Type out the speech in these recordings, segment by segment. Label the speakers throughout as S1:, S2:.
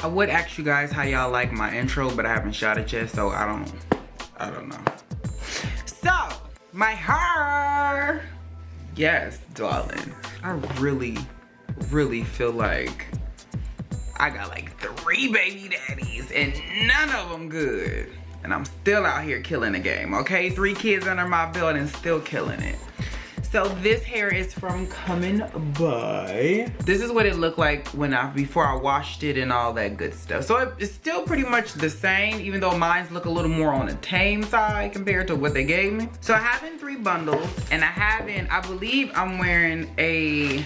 S1: I would ask you guys how y'all like my intro, but I haven't shot it yet, so I don't know. So, my hair. Yes, darling. I really feel like I got like 3 baby daddies and none of them good. And I'm still out here killing the game, okay? 3 kids under my belt and still killing it. So this hair is from Comingbuy. This is what it looked like before I washed it and all that good stuff. So it's still pretty much the same, even though mine look a little more on the tame side compared to what they gave me. So I have in 3 bundles, and I believe I'm wearing a,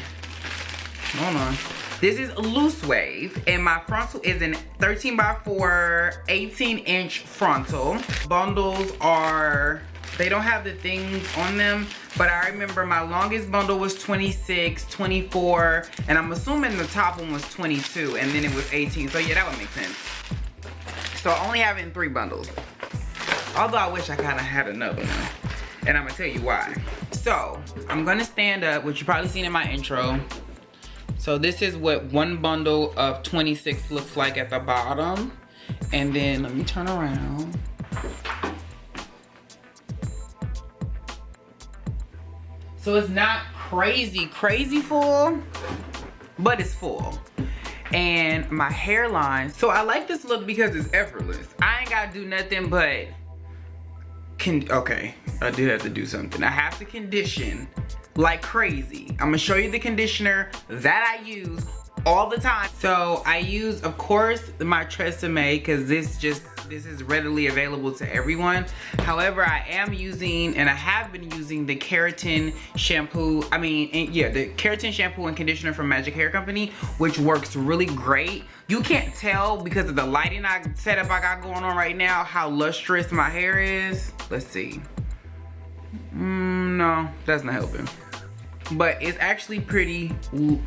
S1: hold on. This is a loose wave, and my frontal is an 13x4, 18-inch frontal. Bundles are, they don't have the things on them, but I remember my longest bundle was 26, 24, and I'm assuming the top one was 22, and then it was 18. So yeah, that would make sense. So I only have it in 3 bundles. Although I wish I kind of had another one, and I'm gonna tell you why. So I'm gonna stand up, which you probably seen in my intro. So this is what one bundle of 26 looks like at the bottom. And then let me turn around. So it's not crazy full, but it's full. And my hairline, so I like this look because it's effortless. I ain't gotta do nothing but, okay, I do have to do something. I have to condition like crazy. I'm gonna show you the conditioner that I use all the time. So I use, of course, my Tresemme, because this is readily available to everyone. However, I am using, and I have been using, the keratin shampoo. The keratin shampoo and conditioner from Magic Hair Company, which works really great. You can't tell because of the lighting setup I got going on right now how lustrous my hair is. Let's see. No, that's not helping. But it's actually pretty,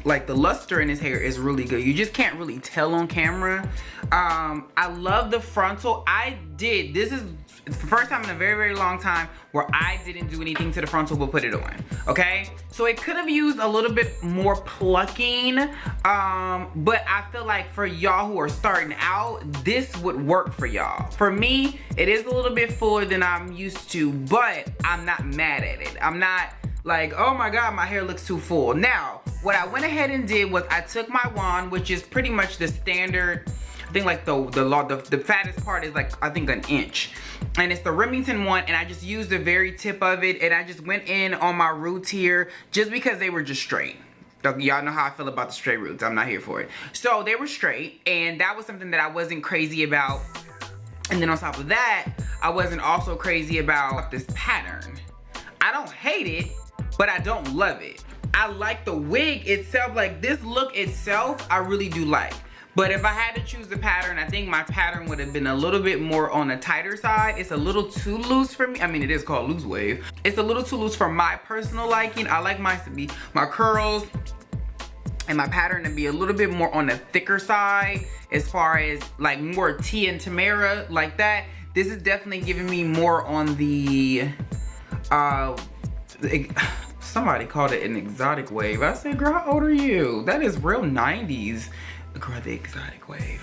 S1: like the luster in his hair is really good. You just can't really tell on camera. I love the frontal. This is the first time in a very long time where I didn't do anything to the frontal but put it on, okay? So it could have used a little bit more plucking, but I feel like for y'all who are starting out, this would work for y'all. For me, it is a little bit fuller than I'm used to, but I'm not mad at it. I'm not like, oh my God, my hair looks too full. Now, what I went ahead and did was I took my wand, which is pretty much the standard, I think like the fattest part is like, I think 1 inch. And it's the Remington one, and I just used the very tip of it, and I just went in on my roots here just because they were just straight. Y'all know how I feel about the straight roots. I'm not here for it. So they were straight, and that was something that I wasn't crazy about. And then on top of that, I wasn't also crazy about this pattern. I don't hate it, but I don't love it. I like the wig itself, like this look itself, I really do like. But if I had to choose the pattern, I think my pattern would have been a little bit more on the tighter side. It's a little too loose for me. I mean, it is called loose wave. It's a little too loose for my personal liking. I like mine to be, my curls and my pattern to be a little bit more on the thicker side as far as like more Tia and Tamara like that. This is definitely giving me more on the, somebody called it an exotic wave. I said, girl, how old are you? That is real 90s. Girl, the exotic wave.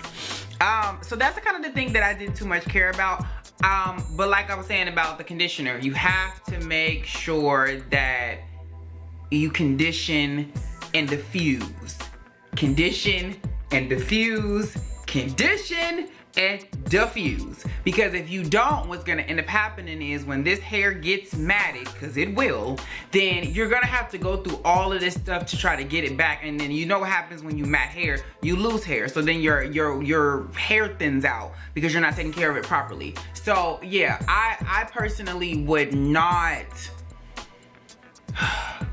S1: So that's the kind of the thing that I didn't too much care about. But like I was saying about the conditioner, you have to make sure that you condition and diffuse. Condition and diffuse. Condition and diffuse. Because if you don't, what's gonna end up happening is when this hair gets matted, because it will, then you're gonna have to go through all of this stuff to try to get it back. And then you know what happens when you mat hair, you lose hair. So then your hair thins out because you're not taking care of it properly. So yeah, I personally would not,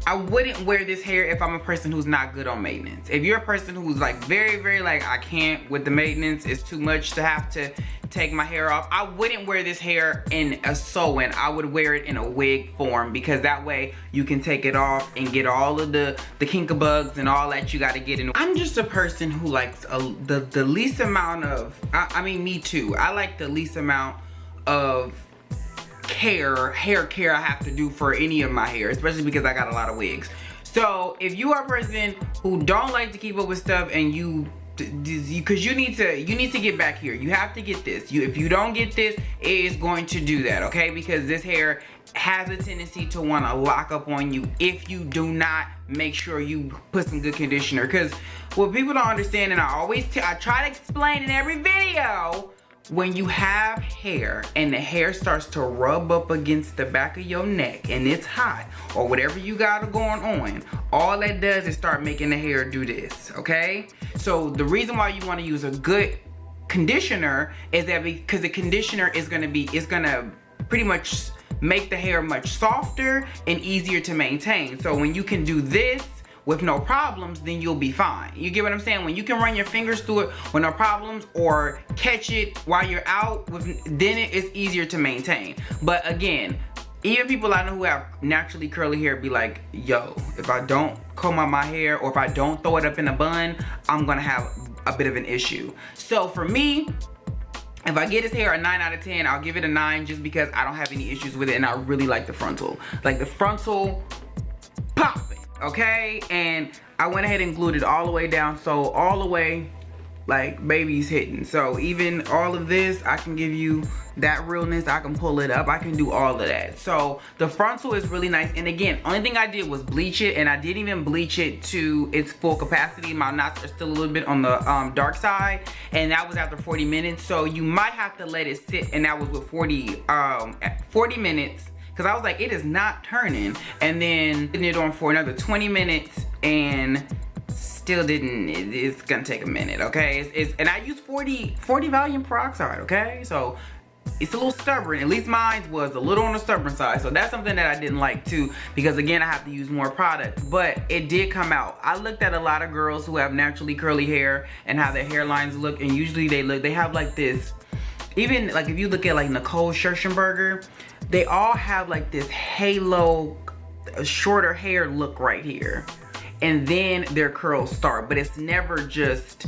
S1: I wouldn't wear this hair if I'm a person who's not good on maintenance. If you're a person who's like very like, I can't with the maintenance, it's too much to have to take my hair off, I wouldn't wear this hair in a sew-in. I would wear it in a wig form, because that way you can take it off and get all of the kinkabugs and all that you got to get in. I'm just a person who likes the least amount of, I mean, me too. I like the least amount of hair care I have to do for any of my hair, especially because I got a lot of wigs. So if you are a person who don't like to keep up with stuff and you because you need to get back here. You have to get this. If you don't get this, it is going to do that, okay? Because this hair has a tendency to want to lock up on you if you do not make sure you put some good conditioner. Because what people don't understand, and I try to explain in every video, when you have hair and the hair starts to rub up against the back of your neck and it's hot or whatever you got going on, all that does is start making the hair do this, okay? So the reason why you want to use a good conditioner is that because the conditioner is gonna pretty much make the hair much softer and easier to maintain. So when you can do this with no problems, then you'll be fine. You get what I'm saying? When you can run your fingers through it with no problems or catch it while you're out, then it's easier to maintain. But again, even people I know who have naturally curly hair be like, yo, if I don't comb out my hair or if I don't throw it up in a bun, I'm gonna have a bit of an issue. So for me, if I get his hair a 9 out of 10, I'll give it a 9 just because I don't have any issues with it and I really like the frontal. Like the frontal popping. Okay, and I went ahead and glued it all the way down, so all the way like baby's hitting. So even all of this, I can give you that realness. I can pull it up, I can do all of that. So the frontal is really nice. And again, only thing I did was bleach it, and I didn't even bleach it to its full capacity. My knots are still a little bit on the dark side, and that was after 40 minutes. So you might have to let it sit, and that was with 40 minutes. Because I was like, it is not turning. And then putting it on for another 20 minutes and still didn't. It's gonna take a minute, okay? And I use 40 volume peroxide, okay? So it's a little stubborn. At least mine was a little on the stubborn side. So that's something that I didn't like too, because again, I have to use more product. But it did come out. I looked at a lot of girls who have naturally curly hair and how their hairlines look, and usually they have like this. Even like if you look at like Nicole Scherzenberger, they all have like this halo, shorter hair look right here. And then their curls start, but it's never just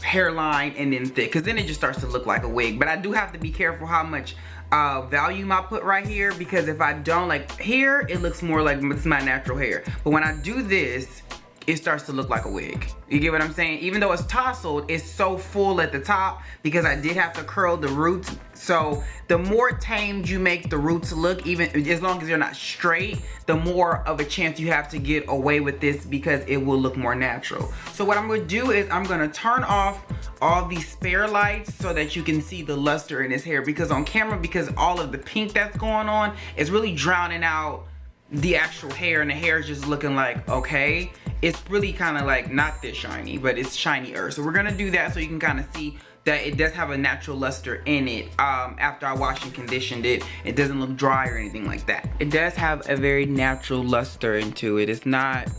S1: hairline and then thick, because then it just starts to look like a wig. But I do have to be careful how much volume I put right here, because if I don't, like here, it looks more like it's my natural hair. But when I do this, it starts to look like a wig. You get what I'm saying? Even though it's tousled, it's so full at the top because I did have to curl the roots. So the more tamed you make the roots look, even as long as they're not straight, the more of a chance you have to get away with this because it will look more natural. So what I'm gonna do is I'm gonna turn off all these spare lights so that you can see the luster in his hair, because on camera, because all of the pink that's going on is really drowning out the actual hair, and the hair is just looking like, okay, it's really kind of like not this shiny, but it's shinier. So we're gonna do that so you can kind of see that it does have a natural luster in it. After I washed and conditioned it, it doesn't look dry or anything like that. It does have a very natural luster into it. It's not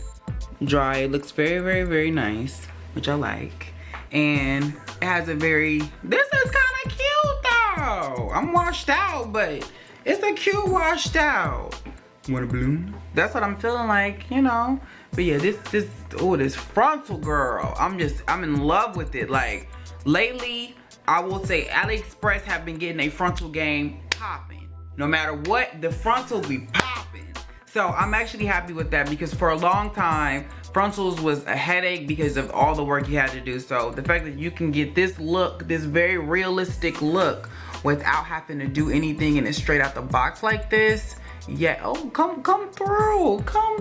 S1: dry. It looks very, very, very nice, which I like. And it has a very, this is kind of cute though. I'm washed out, but it's a cute washed out. Want a balloon? That's what I'm feeling like, you know. But yeah, this frontal girl, I'm in love with it. Like lately, I will say AliExpress have been getting a frontal game popping. No matter what, the frontal be popping. So I'm actually happy with that, because for a long time, frontals was a headache because of all the work you had to do. So the fact that you can get this look, this very realistic look, without having to do anything, and it's straight out the box like this. Yeah, oh, come through, come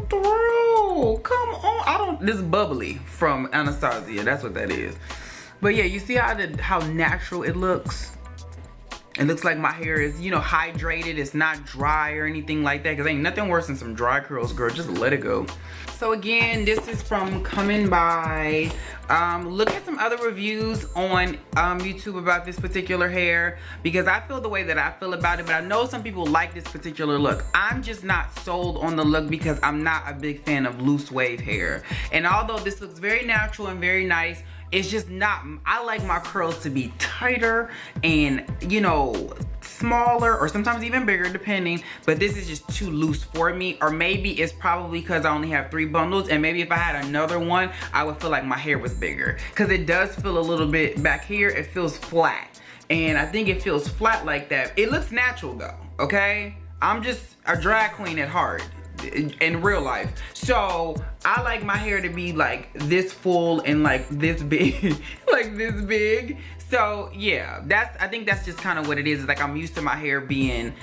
S1: on. This is bubbly from Anastasia, that's what that is. But yeah, you see how natural it looks? It looks like my hair is, you know, hydrated. It's not dry or anything like that, because ain't nothing worse than some dry curls, girl. Just let it go. So again, this is from Comingbuy. Look at some other reviews on YouTube about this particular hair, because I feel the way that I feel about it, but I know some people like this particular look. I'm just not sold on the look because I'm not a big fan of loose wave hair. And although this looks very natural and very nice, it's just not, I like my curls to be tighter and, you know, smaller, or sometimes even bigger depending, but this is just too loose for me. Or maybe it's probably because I only have 3 bundles, and maybe if I had another one, I would feel like my hair was bigger, because it does feel a little bit back here, it feels flat, and I think it feels flat like that. It looks natural though, okay? I'm just a drag queen at heart. in real life. So I like my hair to be like this full and like this big, like this big. So yeah, I think that's just kind of what it is. It's like I'm used to my hair being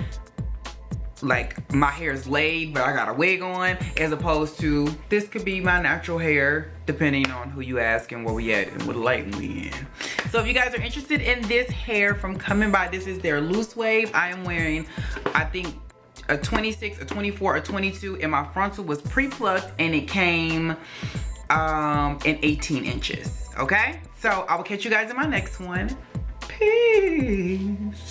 S1: like my hair is laid but I got a wig on, as opposed to this could be my natural hair depending on who you ask and where we at and what lighting we in. So if you guys are interested in this hair from Comingbuy, this is their loose wave. I am wearing, I think, a 26, a 24, a 22, and my frontal was pre-plucked and it came in 18 inches. Okay, so I will catch you guys in my next one. Peace.